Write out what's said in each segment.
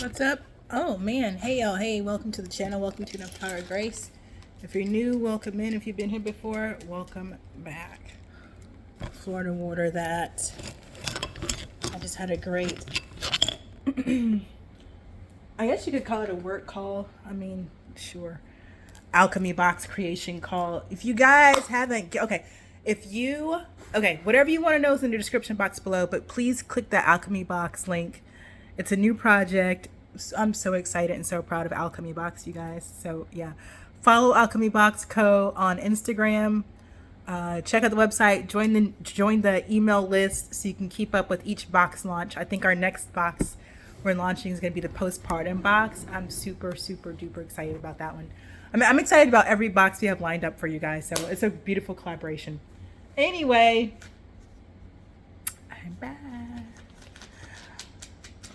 What's up? Oh man, hey y'all, hey, welcome to the channel, welcome to Nephtara Grace. If you're new, welcome in. If you've been here before, welcome back. Florida water that I just had a great, I guess you could call it a work call. I mean, sure. Alchemy box creation call. If you guys haven't, whatever you want to know is in the description box below, but please click that alchemy box link. It's a new project. I'm so excited and so proud of Alchemy Box, you guys. So yeah, follow Alchemy Box Co. on Instagram. Check out the website. Join the email list so you can keep up with each box launch. I think our next box we're launching is going to be the postpartum box. I'm super duper excited about that one. I'm excited about every box we have lined up for you guys. So it's a beautiful collaboration. Anyway, I'm back.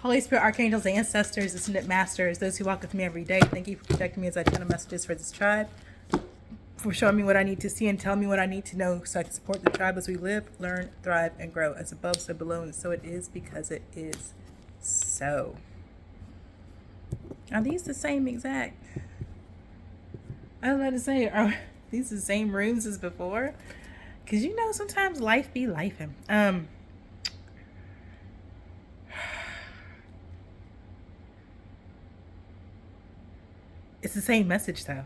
Holy Spirit, Archangels, Ancestors, Ascended Masters, those who walk with me every day, thank you for protecting me as I channel messages for this tribe, for showing me what I need to see and telling me what I need to know so I can support the tribe as we live, learn, thrive, and grow. As above, so below, and so it is because it is so. Are these the same exact? I was about to say, are these the same rooms as before? Because you know sometimes life be lifing. It's the same message though.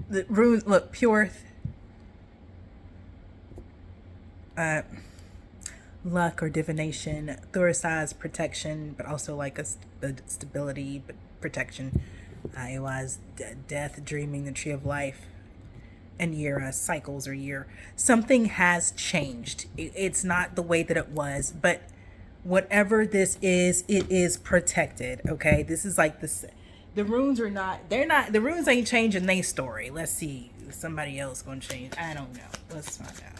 The runes look pure luck or divination, thoricized protection, but also like a stability, but protection. It was death, dreaming, the tree of life, and year cycles or year. Something has changed. It's not the way that it was, but whatever this is, it is protected. Okay, this is like this. The runes are not. They're not. The runes ain't changing their story. Let's see. Somebody else gonna change. I don't know. Let's find out.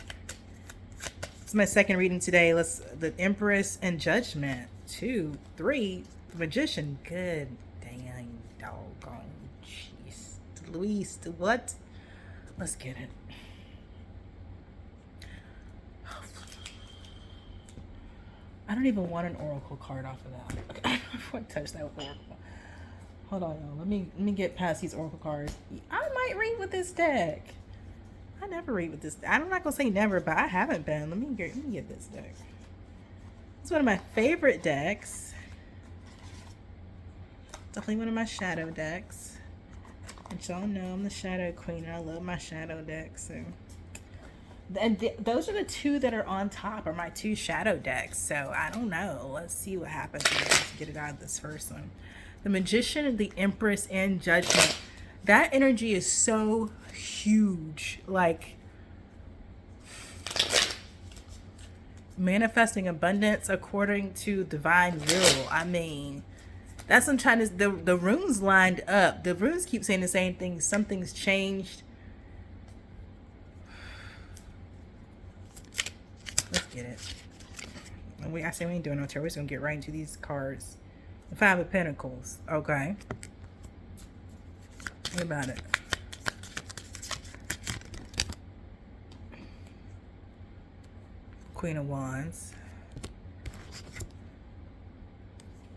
It's my second reading today. The Empress and Judgment. 2, 3. The Magician. Good dang doggone jeez. Luis. What? Let's get it. I don't even want an oracle card off of that. Okay. I want to touch that with oracle. Hold on, y'all. Let me get past these oracle cards. I might read with this deck. I never read with this. I'm not gonna say never, but I haven't been. Let me get this deck. It's one of my favorite decks. Definitely one of my shadow decks. And y'all know I'm the shadow queen. And I love my shadow decks. So. And those are the two that are on top are my two shadow decks. So I don't know. Let's see what happens. Let's get it out of this first one. The Magician, the Empress, and Judgment. That energy is so huge. Like manifesting abundance according to divine will. I mean, that's what I'm trying to. The runes lined up. The runes keep saying the same thing. Something's changed. Let's get it. I say we ain't doing no tarot. We're just gonna get right into these cards. The 5 of Pentacles. Okay. What about it? Queen of Wands.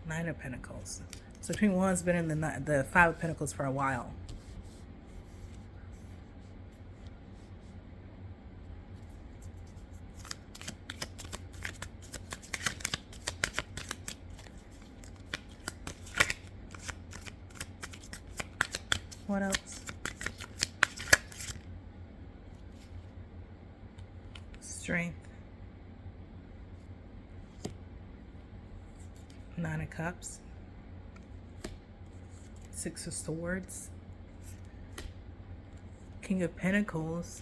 9 of Pentacles. So Queen of Wands been in the 5 of Pentacles for a while. What else? Strength. 9 of Cups. 6 of Swords. King of Pentacles.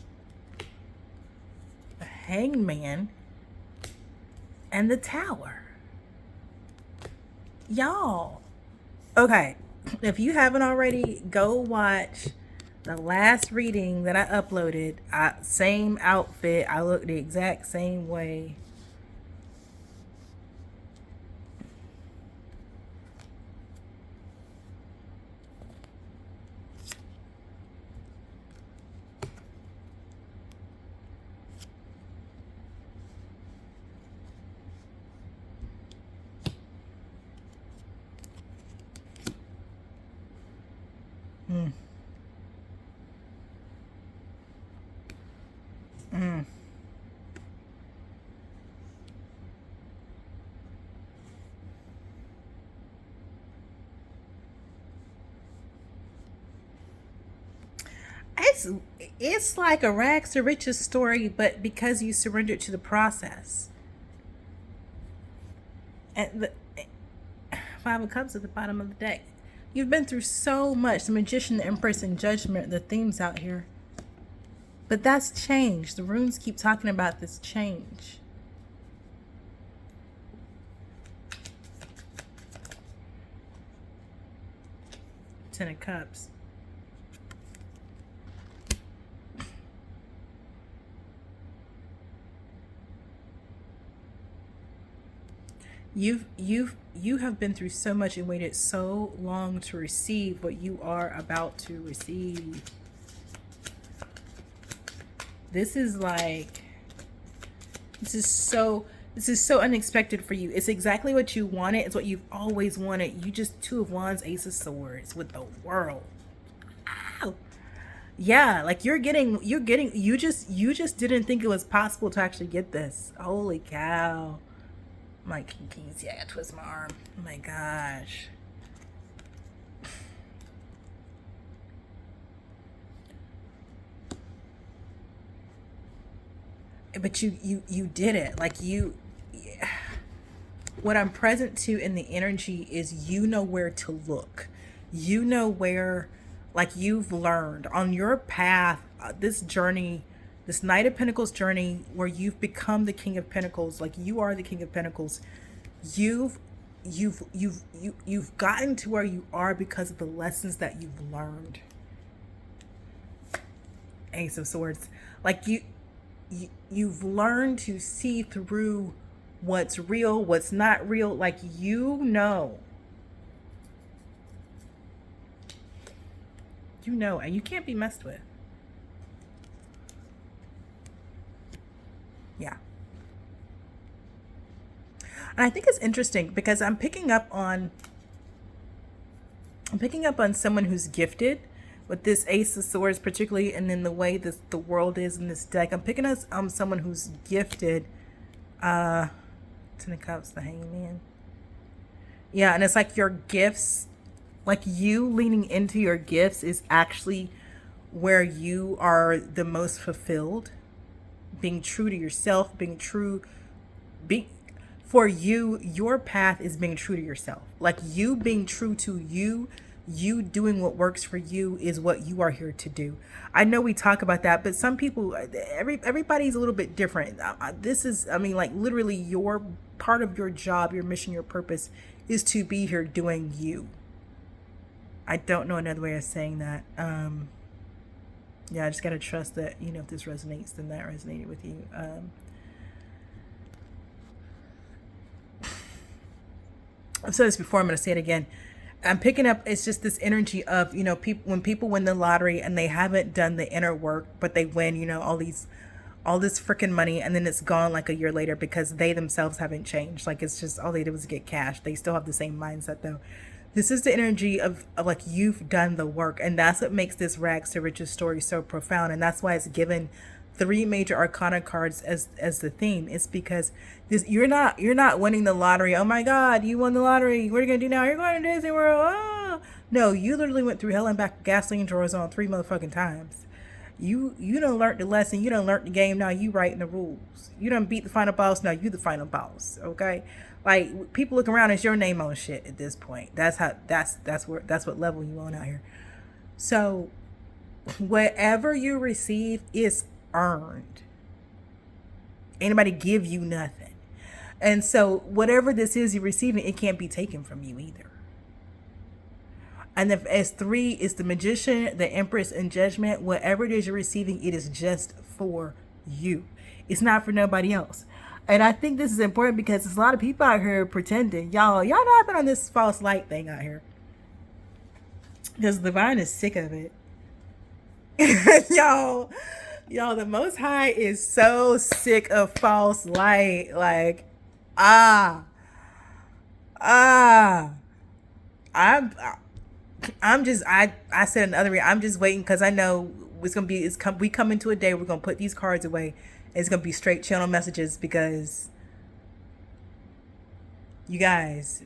A Hangman. And the Tower. Y'all. Okay. If you haven't already, go watch the last reading that I uploaded. Same outfit. I look the exact same way. It's it's like a rags to riches story, but because you surrendered to the process. And the Five of Cups at the bottom of the deck. You've been through so much. The Magician, the Empress, and Judgment, the themes out here. But that's changed. The runes keep talking about this change. Ten of Cups. You have been through so much and waited so long to receive what you are about to receive. This is like, this is so unexpected for you. It's exactly what you wanted. It's what you've always wanted. You just Two of Wands, Ace of Swords with the world. Ow. Yeah, like you just didn't think it was possible to actually get this. Holy cow. My keys, yeah, I twist my arm. Oh my gosh. But you did it. Like you, what I'm present to in the energy is you know where to look. You know where, like you've learned on your path, this journey, this Knight of Pentacles journey where you've become the King of Pentacles, like you are the King of Pentacles. You've gotten to where you are because of the lessons that you've learned. Ace of Swords. Like you've learned to see through what's real, what's not real. Like you know, and you can't be messed with. Yeah. And I think it's interesting because I'm picking up on someone who's gifted with this Ace of Swords particularly, and then the way the world is in this deck. I'm picking up someone who's gifted. Ten of Cups, the Hangman. Yeah, and it's like your gifts, like you leaning into your gifts is actually where you are the most fulfilled. Being true to yourself, for you, your path is being true to yourself. Like you being true to you, you doing what works for you is what you are here to do. I know we talk about that, but some people, everybody's a little bit different. This is, I mean, like literally your part of your job, your mission, your purpose is to be here doing you. I don't know another way of saying that. Yeah, I just got to trust that, you know, if this resonates, then that resonated with you. I've said this before, I'm going to say it again. I'm picking up, it's just this energy of, you know, when people win the lottery and they haven't done the inner work, but they win, you know, all this freaking money, and then it's gone like a year later because they themselves haven't changed. Like it's just, all they did was get cash. They still have the same mindset though. This is the energy of like you've done the work, and that's what makes this rags to riches story so profound, and that's why it's given 3 major arcana cards as the theme. It's because this, you're not winning the lottery. Oh my God, you won the lottery. What are you gonna do now? You're going to Disney World. Oh. No, you literally went through hell and back, gasoline drawers on 3 motherfucking times. You done learned the lesson. You done learned the game. Now you writing the rules. You done beat the final boss. Now you the final boss. Okay. Like people look around, it's your name on shit at this point. That's what level you on out here. So whatever you receive is earned. Anybody give you nothing. And so whatever this is you're receiving, it can't be taken from you either. And as 3 is the Magician, the Empress, and Judgment. Whatever it is you're receiving, it is just for you. It's not for nobody else. And I think this is important because there's a lot of people out here pretending. Y'all know I've been on this false light thing out here. Because the divine is sick of it. y'all, the Most High is so sick of false light. Like, I'm I said another, I'm just waiting because I know it's going to be, we come into a day, we're going to put these cards away. It's going to be straight channel messages because you guys,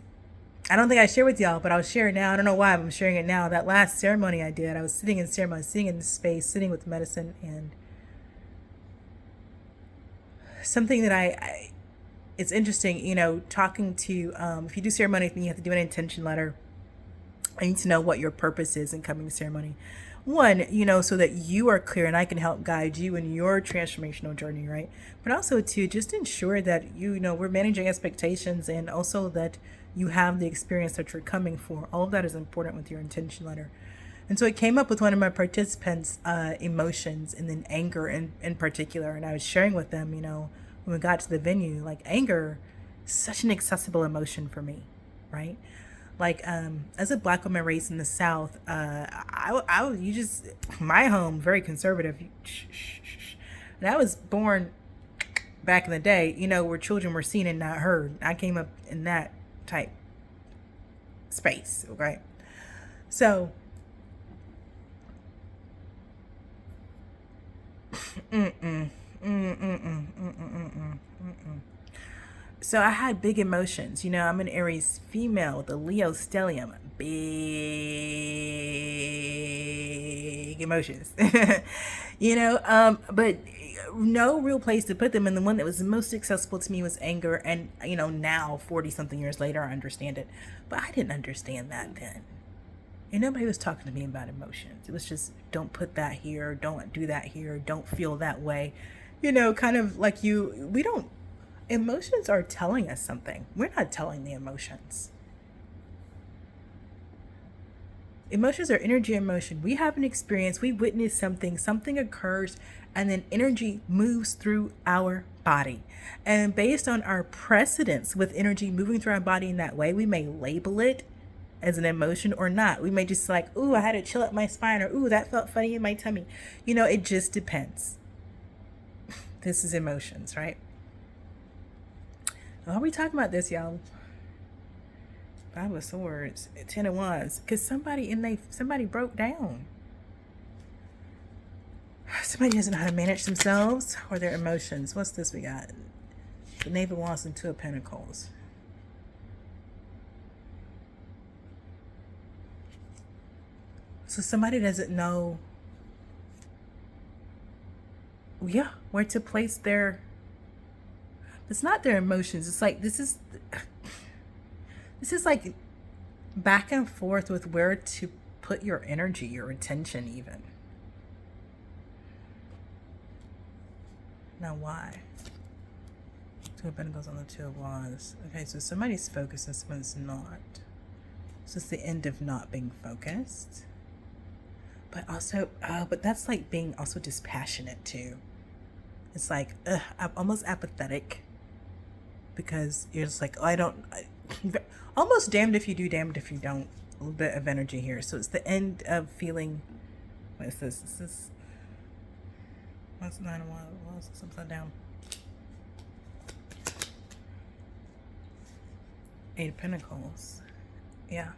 I don't think I shared with y'all, but I'll share it now. I don't know why, but I'm sharing it now. That last ceremony I did, I was sitting in ceremony, sitting in space, sitting with medicine, and something that it's interesting, you know, talking to, if you do ceremony, then you have to do an intention letter. I need to know what your purpose is in coming to ceremony. One, you know, so that you are clear and I can help guide you in your transformational journey, right? But also to just ensure that you know we're managing expectations and also that you have the experience that you're coming for. All of that is important with your intention letter. And so it came up with one of my participants' emotions and then anger in particular. And I was sharing with them, you know, when we got to the venue, like anger is such an accessible emotion for me, right? Like as a black woman raised in the South, you just, my home very conservative, and I was born back in the day, you know, where children were seen and not heard. I came up in that type space, okay? So so I had big emotions. You know, I'm an Aries female with a Leo stellium. Big emotions. You know, but no real place to put them. And the one that was the most accessible to me was anger. And, you know, now, 40 something years later, I understand it. But I didn't understand that then. And nobody was talking to me about emotions. It was just, don't put that here, don't do that here, don't feel that way. You know, kind of like we don't, emotions are telling us something. We're not telling the emotions. Emotions are energy in motion. We have an experience, we witness something, something occurs, and then energy moves through our body. And based on our precedence with energy moving through our body in that way, we may label it as an emotion or not. We may just like, ooh, I had a chill up my spine, or ooh, that felt funny in my tummy. You know, it just depends. This is emotions, right? Why are we talking about this, y'all? Five of Swords, 10 of Wands, because somebody broke down. Somebody doesn't know how to manage themselves or their emotions. What's this we got? The Knave of Wands and Two of Pentacles. So somebody doesn't know, yeah, where to place their, it's not their emotions. It's like, this is like back and forth with where to put your energy, your attention even. Now why? Two of Pentacles on the Two of Wands. Okay, so somebody's focused and someone's not. So it's the end of not being focused. But also, but that's like being also dispassionate too. It's like, almost apathetic. Because you're just like, oh, almost damned if you do, damned if you don't. A little bit of energy here. So it's the end of feeling, what is this? This is, what's 9 of Wands? What's this upside down? 8 of Pentacles. Yeah.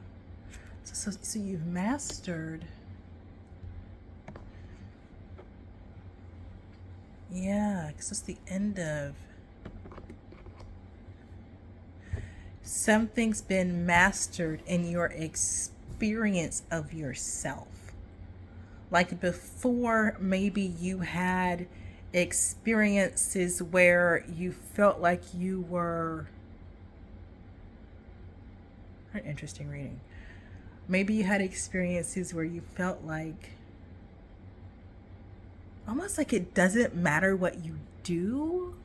So you've mastered. Yeah, because it's the end of, something's been mastered in your experience of yourself. Like before, maybe you had experiences where you felt like you were, an interesting reading. Maybe you had experiences where you felt like, almost like it doesn't matter what you do.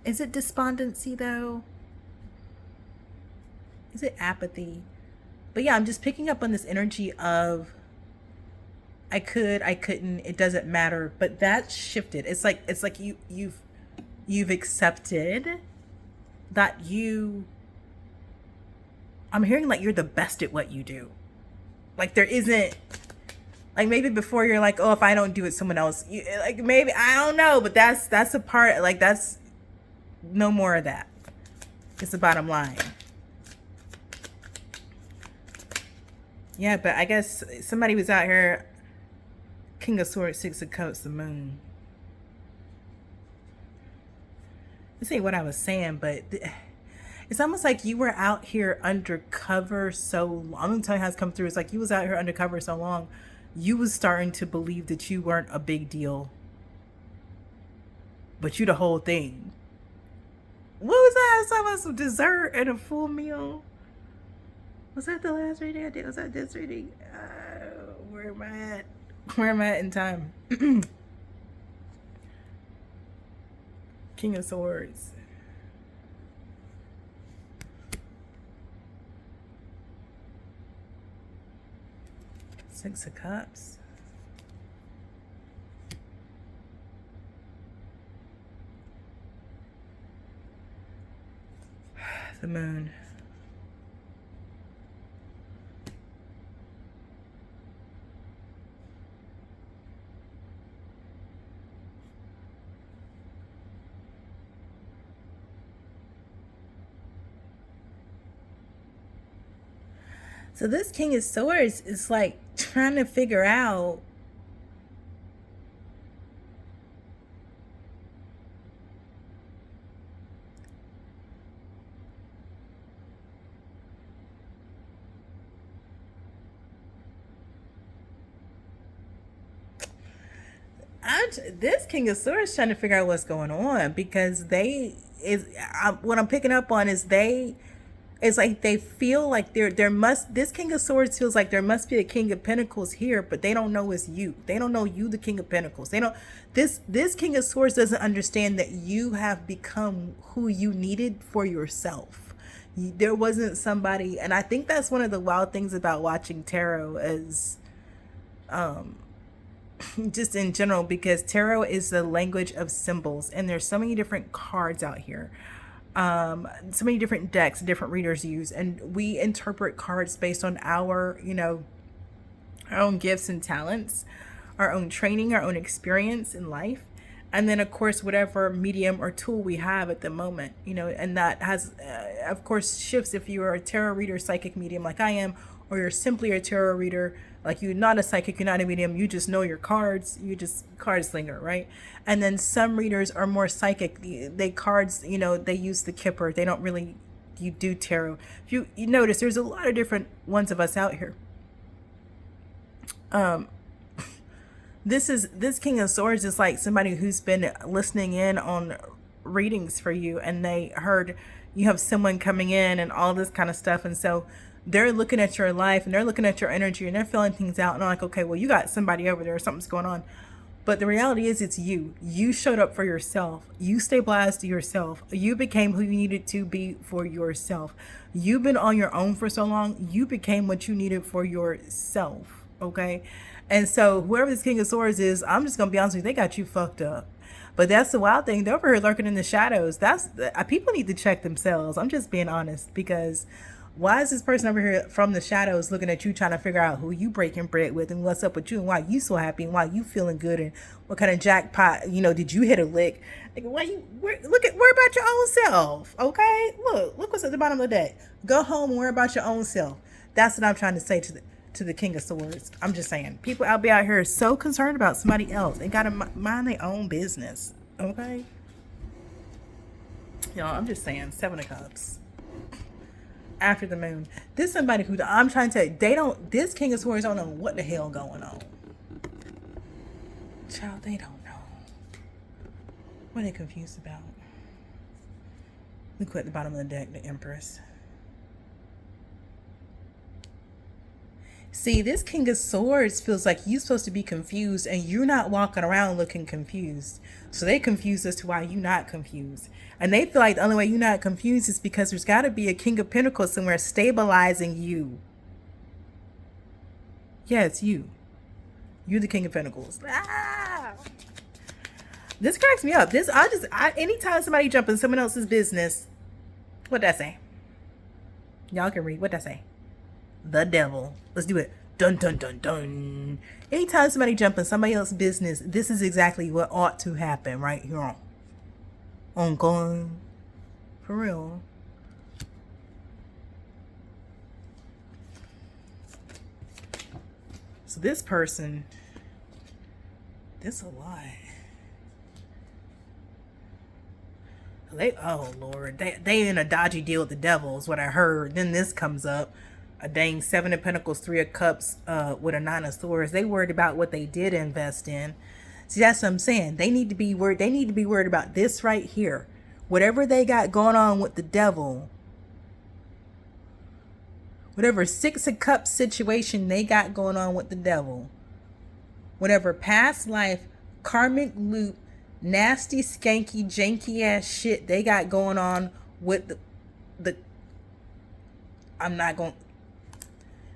Is it despondency though? Is it apathy? But yeah, I'm just picking up on this energy of I couldn't, it doesn't matter. But that shifted. It's like you've accepted that I'm hearing like you're the best at what you do. Like there isn't, like maybe before you're like, oh, if I don't do it, someone else, like maybe, I don't know, but that's a part, like that's no more of that. It's the bottom line. Yeah, but I guess somebody was out here. King of Swords, Six of Cups, the moon. This ain't what I was saying, but it's almost like you were out here undercover so long. I'm gonna tell you how it's come through. It's like you was out here undercover so long, you was starting to believe that you weren't a big deal, but you the whole thing. What was that? I was talking about some dessert and a full meal. Was that the last reading I did? Was that this reading? Where am I at? Where am I at in time? King of Swords. Six of Cups. The moon. So this King of Swords is like trying to figure out this King of Swords trying to figure out what's going on, because what I'm picking up on is it's like they feel like this King of Swords feels like there must be a King of Pentacles here, but they don't know it's you. They don't know you, the King of Pentacles. They don't. This King of Swords doesn't understand that you have become who you needed for yourself. There wasn't somebody, and I think that's one of the wild things about watching tarot is, just in general, because tarot is the language of symbols, and there's so many different cards out here. So many different decks different readers use, and we interpret cards based on our our own gifts and talents, our own training, our own experience in life, and then of course whatever medium or tool we have at the moment, and that has of course shifts if you are a tarot reader, psychic medium like I am, or you're simply a tarot reader, like you're not a psychic, you're not a medium, you just know your cards, you just card slinger, right? And then some readers are more psychic. They cards, they use the Kipper. They don't really, you do tarot. If you notice, there's a lot of different ones of us out here. This King of Swords is like somebody who's been listening in on readings for you, and they heard you have someone coming in and all this kind of stuff, and so they're looking at your life and they're looking at your energy and they're feeling things out, and they're like, okay, well, you got somebody over there, something's going on. But the reality is it's you. You showed up for yourself. You stabilized yourself. You became who you needed to be for yourself. You've been on your own for so long. You became what you needed for yourself. Okay? And so whoever this King of Swords is, I'm just going to be honest with you, they got you fucked up. But that's the wild thing. They're over here lurking in the shadows. People need to check themselves. I'm just being honest, because why is this person over here from the shadows looking at you, trying to figure out who you breaking bread with and what's up with you and why you so happy and why you feeling good and what kind of jackpot, did you hit a lick? Like, worry about your own self, okay? Look what's at the bottom of the deck. Go home and worry about your own self. That's what I'm trying to say to the King of Swords. I'm just saying, people out here are so concerned about somebody else. They gotta mind their own business, okay? Y'all, I'm just saying, Seven of Cups. After the moon, this somebody who I'm trying to tell you, this King of Swords don't know what the hell going on. Child, they don't know. What are they confused about? Look at the bottom of the deck, the Empress. See, this King of Swords feels like you're supposed to be confused, and you're not walking around looking confused. So they confused as to why you're not confused. And they feel like the only way you're not confused is because there's got to be a King of Pentacles somewhere stabilizing you. Yeah, it's you. You're the King of Pentacles. This cracks me up. Anytime somebody jump in someone else's business, what'd that say? Y'all can read. What'd that say? The devil. Let's do it. Dun, dun, dun, dun. Anytime somebody jump in somebody else's business, this is exactly what ought to happen right here on going. For real. So this person, this a lot. Oh Lord, they in a dodgy deal with the devil is what I heard. Then this comes up, a dang 7 of Pentacles, 3 of Cups, with a 9 of Swords. They worried about what they did invest in. See, that's what I'm saying. They need to be worried. They need to be worried about this right here. Whatever they got going on with the devil, whatever 6 of Cups situation they got going on with the devil, whatever past life, karmic loop, nasty, skanky, janky ass shit they got going on with the I'm not going.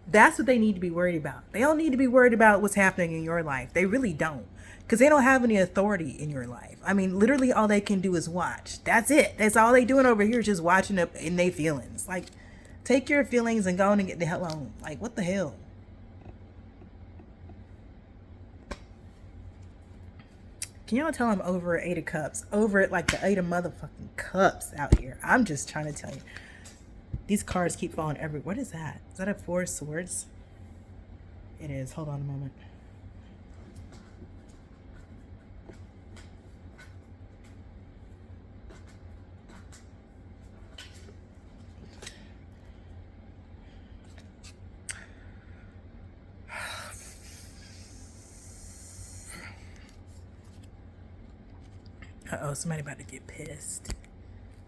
That's what they need to be worried about. They don't need to be worried about what's happening in your life. They really don't. Because they don't have any authority in your life. I mean, literally all they can do is watch. That's it. That's all they doing over here, just watching up in their feelings. Like, take your feelings and go on and get the hell on. Like, what the hell? Can y'all tell I'm over 8 of Cups? Over it like the 8 of Cups out here. I'm just trying to tell you. These cards keep falling everywhere. What is that? Is that a 4 of Swords? It is. Hold on a moment. Uh-oh, somebody about to get pissed.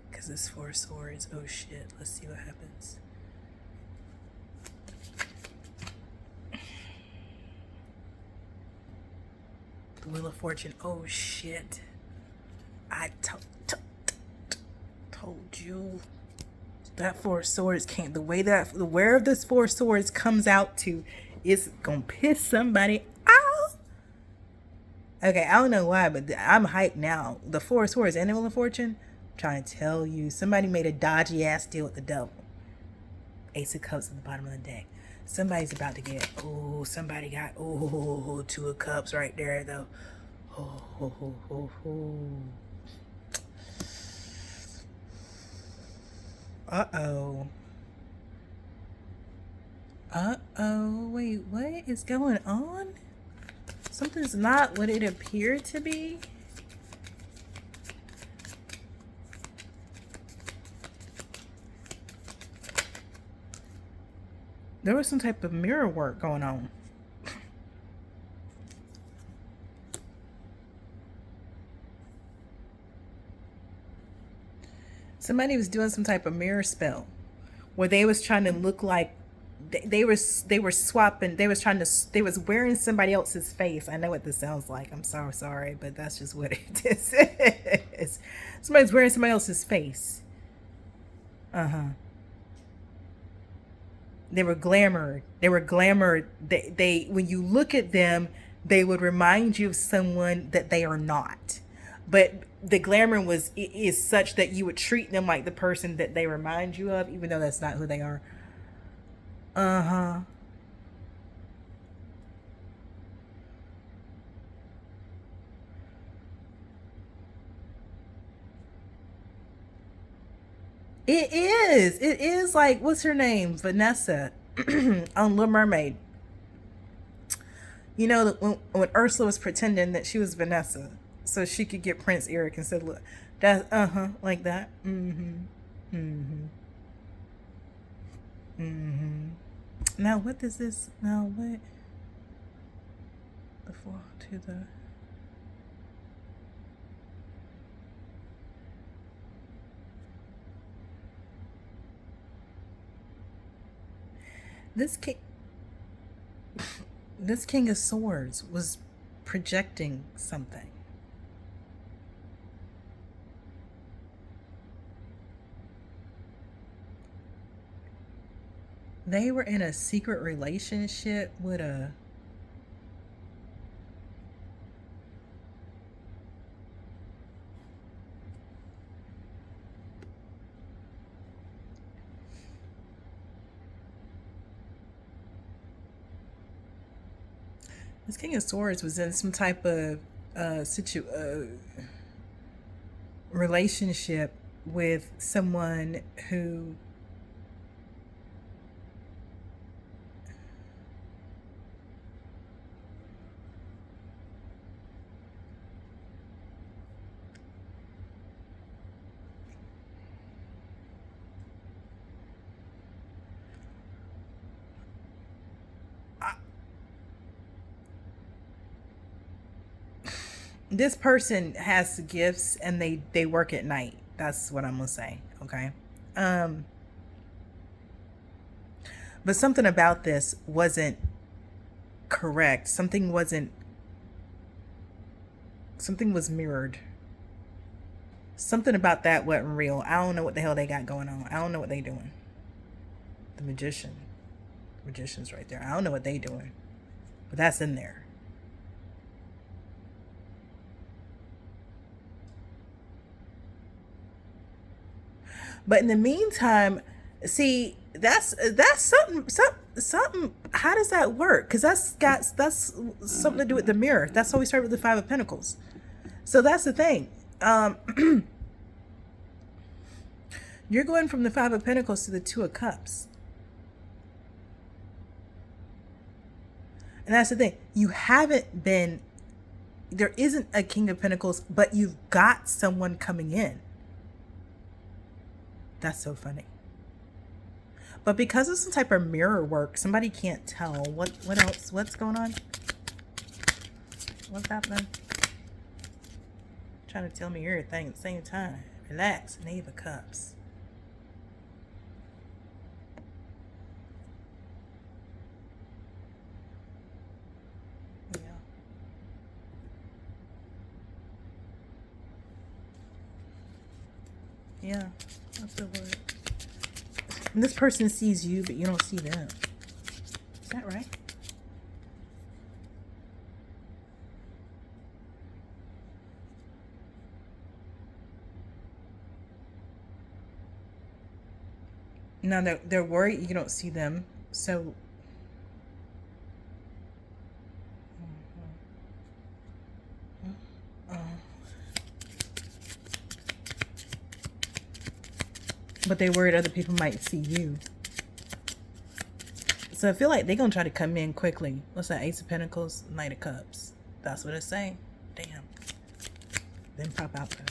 Because it's 4 of Swords. Oh shit, let's see what happens. The Wheel of Fortune. Oh shit. I told you. That 4 of Swords can't. The way that, where this 4 of Swords comes out to is gonna piss somebody off. Okay, I don't know why, but I'm hyped now. The 4 of Swords and the Wheel of Fortune. I'm trying to tell you, somebody made a dodgy ass deal with the devil. Ace of Cups at the bottom of the deck. Somebody's about to get. Oh, somebody got. Oh, 2 of Cups right there though. Uh-oh. Uh-oh. Wait, what is going on? Something's not what it appeared to be. There was some type of mirror work going on. Somebody was doing some type of mirror spell where they was trying to look like they were swapping. They was wearing somebody else's face. I know what this sounds like. I'm so sorry, but that's just what it is. Somebody's wearing somebody else's face. They were glamored. They when you look at them, they would remind you of someone that they are not. But the glamour is such that you would treat them like the person that they remind you of, even though that's not who they are. It is like, what's her name? Vanessa on Little Mermaid. You know, when Ursula was pretending that she was Vanessa so she could get Prince Eric and said, look, that's like that. Now what does this now what the fall to the this King of Swords was projecting something. They were in a secret relationship with a this King of Swords was in some type of relationship with someone who this person has gifts and they work at night. That's what I'm gonna say. Okay. Um, but something about this wasn't correct. Something was mirrored. Something about that wasn't real. I don't know what the hell they got going on. I don't know what they doing. The magician's right there. I don't know what they doing, but that's in there. But in the meantime, see, that's something. How does that work? Because that's something to do with the mirror. That's how we start with the Five of Pentacles. So that's the thing. You're going from the Five of Pentacles to the Two of Cups. And that's the thing. You haven't been, there isn't a King of Pentacles, but you've got someone coming in. That's so funny. But because of some type of mirror work, somebody can't tell. What else? What's going on? What's happening? Trying to tell me everything at the same time. Relax. Knave of Cups. Yeah, that's the word. And this person sees you, but you don't see them. Is that right? No, they're worried you don't see them. So but they worried other people might see you. So I feel like they're gonna try to come in quickly. What's that? Ace of Pentacles, Knight of Cups. That's what it's saying. Damn. Then pop out though.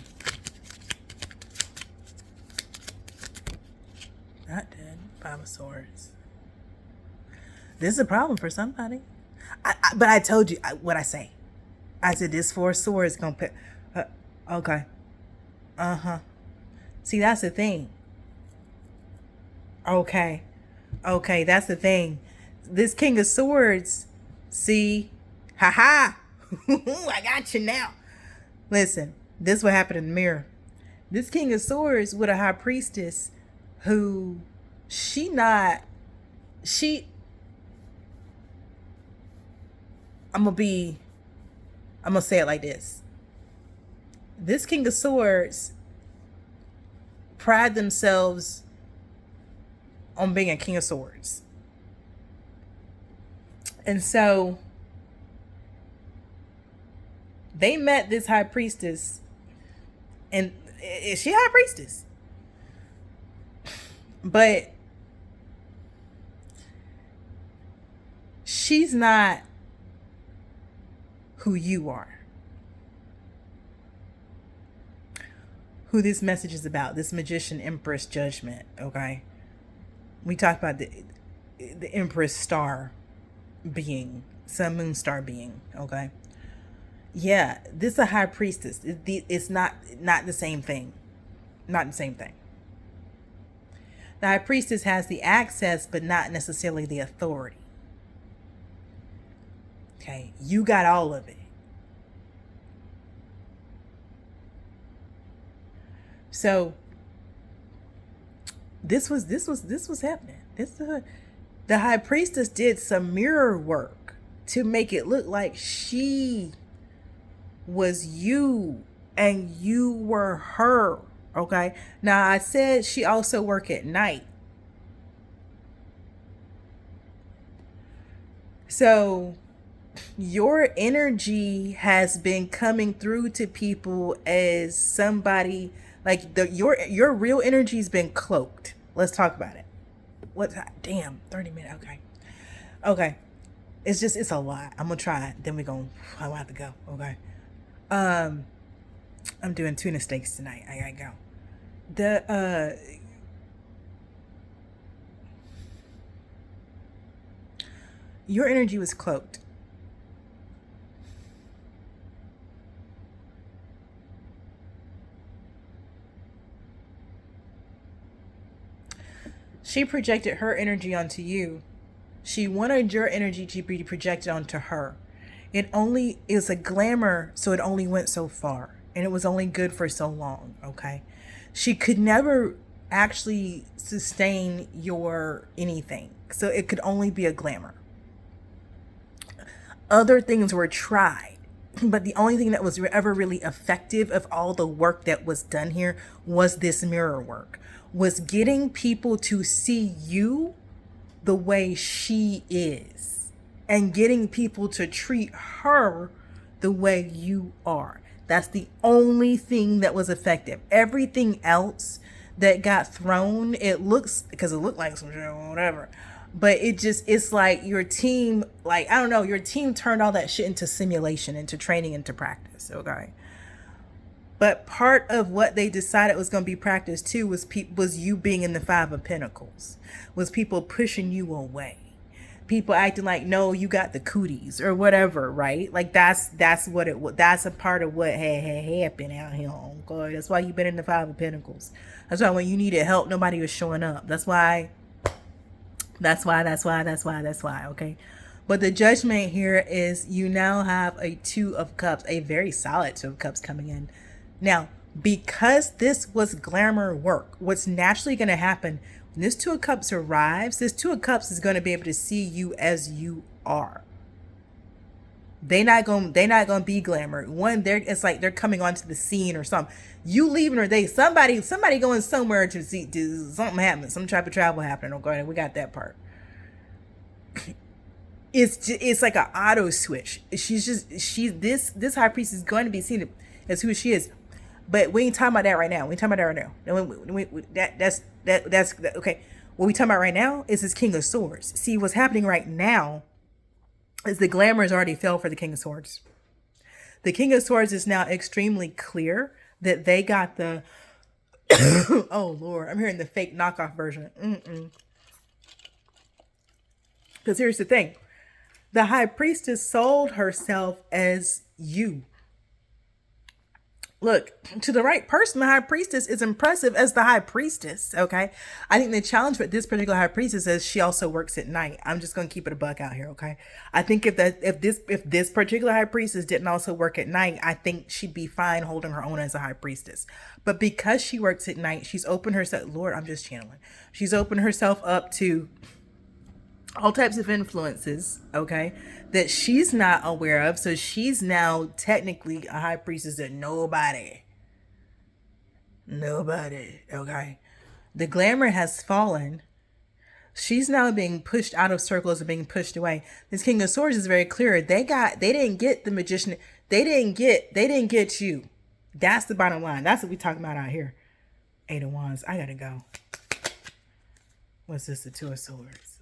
Not dead. Five of Swords. This is a problem for somebody. But I told you what I say. I said this Four of Swords gonna put. Okay. See, that's the thing. Okay, that's the thing. This King of Swords, see, haha, I got you now. Listen, this what happened in the mirror. This King of Swords with a High Priestess who I'm gonna say it like this. This King of Swords pride themselves on being a King of Swords. And so they met this High Priestess, and is she High Priestess? But she's not who you are. Who this message is about, this Magician Empress Judgment, okay? We talked about the Empress star being, Sun Moon star being, okay? Yeah, this is a High Priestess. It's not the same thing. Not the same thing. The High Priestess has the access, but not necessarily the authority. Okay, you got all of it. So this was happening. The High Priestess did some mirror work to make it look like she was you and you were her. Okay. Now I said she also worked at night. So your energy has been coming through to people as somebody like your real energy's been cloaked. Let's talk about it. What? Damn, 30 minutes. Okay. It's a lot. I'm gonna try it. Then I will have to go. Okay. I'm doing tuna steaks tonight. I gotta go. Your energy was cloaked. She projected her energy onto you. She wanted your energy to be projected onto her. It only is a glamour, so it only went so far. And it was only good for so long, okay? She could never actually sustain your anything. So it could only be a glamour. Other things were tried, but the only thing that was ever really effective of all the work that was done here was this mirror work, was getting people to see you the way she is and getting people to treat her the way you are. That's the only thing that was effective. Everything else that got thrown, it looks, because it looked like some shit or whatever, but it's like your team, like, I don't know, your team turned all that shit into simulation, into training, into practice, okay? But part of what they decided was going to be practice too was you being in the Five of Pentacles, was people pushing you away, people acting like, no, you got the cooties or whatever, right? Like that's what it was. That's a part of what had happened out here on God. That's why you've been in the Five of Pentacles. That's why when you needed help, nobody was showing up. That's why. Okay. But the judgment here is you now have a Two of Cups, a very solid Two of Cups coming in. Now, because this was glamour work, what's naturally going to happen when this Two of Cups arrives, this Two of Cups is going to be able to see you as you are. They're not gonna be glamour. It's like they're coming onto the scene or something. You leaving or somebody going somewhere to see something happen, some type of travel happening. Okay, we got that part. It's like an auto switch. This high priest is going to be seen as who she is, but we ain't talking about that right now. That's okay. What we talking about right now is this King of Swords. See, what's happening right now is the glamour has already fell for the King of Swords. The King of Swords is now extremely clear that they got the oh Lord, I'm hearing the fake knockoff version. Because here's the thing. The high priestess sold herself as you. Look, to the right person, the high priestess is impressive as the high priestess, okay? I think the challenge with this particular high priestess is she also works at night. I'm just going to keep it a buck out here, okay? I think if this particular high priestess didn't also work at night, I think she'd be fine holding her own as a high priestess. But because she works at night, she's opened herself, Lord, I'm just channeling. She's opened herself up to all types of influences, okay, that she's not aware of. So she's now technically a high priestess that nobody, okay. The glamour has fallen. She's now being pushed out of circles and being pushed away. This King of Swords is very clear. They didn't get the magician. They didn't get you. That's the bottom line. That's what we talking about out here. Eight of Wands. I gotta go. What's this? The Two of Swords.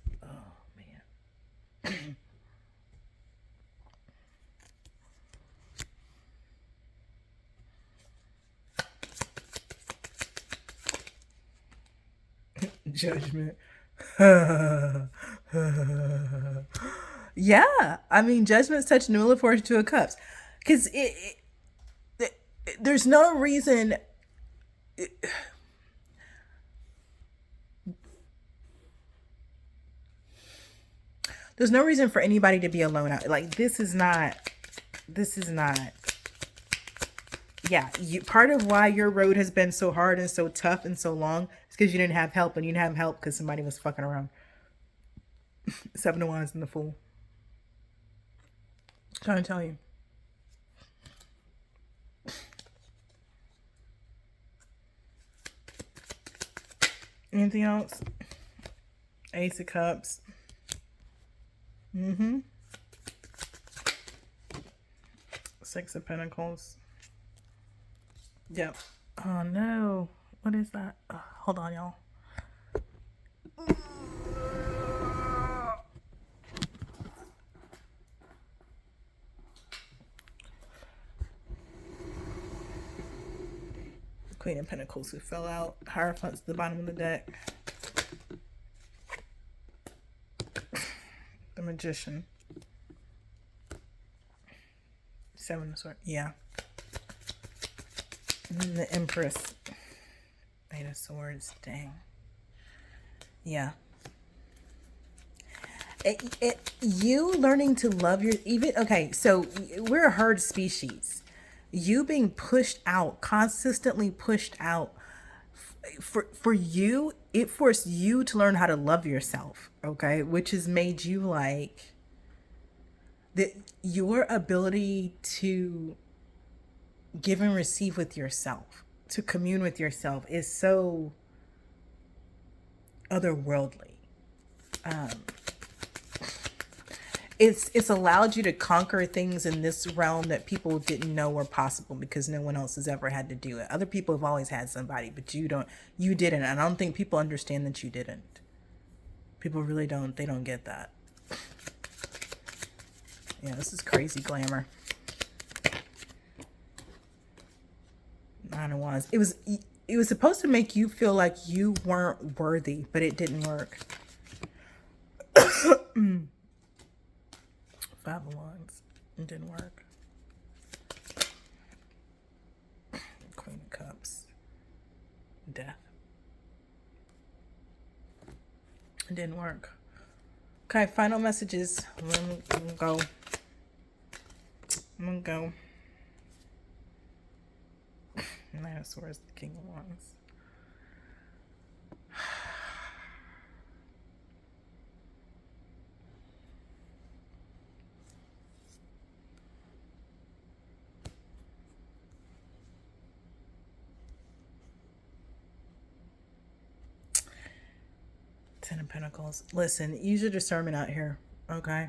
Judgment. Yeah, I mean, Judgment's touching the Wheel of Fortune, Two of Cups, because there's no reason. There's no reason for anybody to be alone out. Like, this is not. Yeah, part of why your road has been so hard and so tough and so long is because you didn't have help, and you didn't have help because somebody was fucking around. Seven of Wands and the Fool. I'm trying to tell you. Anything else? Ace of Cups. Six of Pentacles. Yep. Oh no. What is that? Hold on, y'all. Queen of Pentacles who fell out. Hierophant's at the bottom of the deck. The Magician. Seven of Swords. Yeah. And the Empress. Eight of Swords. Dang. Yeah. You learning to love your even okay, so we're a herd species. You being pushed out, consistently pushed out, for you, it forced you to learn how to love yourself, okay? Which has made you like that your ability to give and receive with yourself, to commune with yourself is so otherworldly. It's allowed you to conquer things in this realm that people didn't know were possible because no one else has ever had to do it. Other people have always had somebody, but you didn't. And I don't think people understand that you didn't. People really don't. They don't get that. Yeah, this is crazy glamour. Nine of Wands. It was supposed to make you feel like you weren't worthy, but it didn't work. Five of Wands. It didn't work. Queen of Cups. Death. It didn't work. Okay, final messages. I'm gonna go. I'm gonna go. Nine of Swords, the King of Wands. Ten of Pentacles. Listen, use your discernment out here, okay?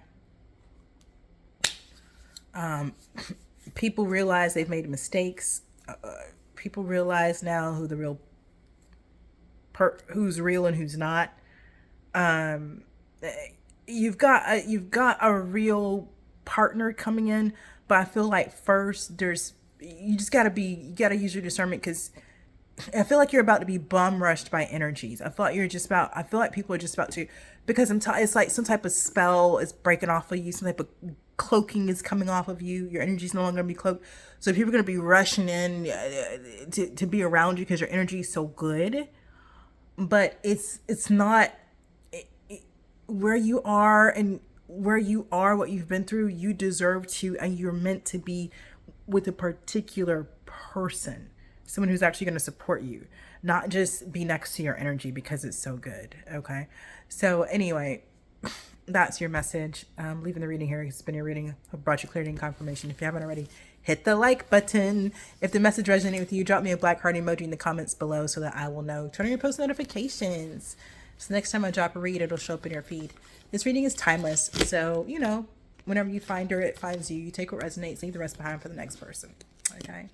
People realize they've made mistakes. People realize now who the real who's real and who's not. You've got a real partner coming in, but I feel like first you gotta use your discernment, because I feel like you're about to be bum rushed by energies. I feel like people are just about to, because it's like some type of spell is breaking off of you, some type of cloaking is coming off of you. Your energy's no longer gonna be cloaked. So people are gonna be rushing in to be around you because your energy is so good. But it's not where you are, and where you are, what you've been through. You deserve to, and you're meant to be with a particular person. Someone who's actually going to support you, not just be next to your energy because it's so good. Okay. So anyway, that's your message. Leaving the reading here. It's been your reading. I brought you clarity and confirmation. If you haven't already, hit the like button. If the message resonated with you, drop me a black heart emoji in the comments below so that I will know. Turn on your post notifications. So next time I drop a read, it'll show up in your feed. This reading is timeless. So, whenever you find her, it finds you. You take what resonates, leave the rest behind for the next person. Okay.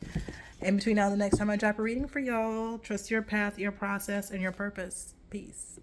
In between now and the next time I drop a reading for y'all, trust your path, your process, and your purpose. Peace.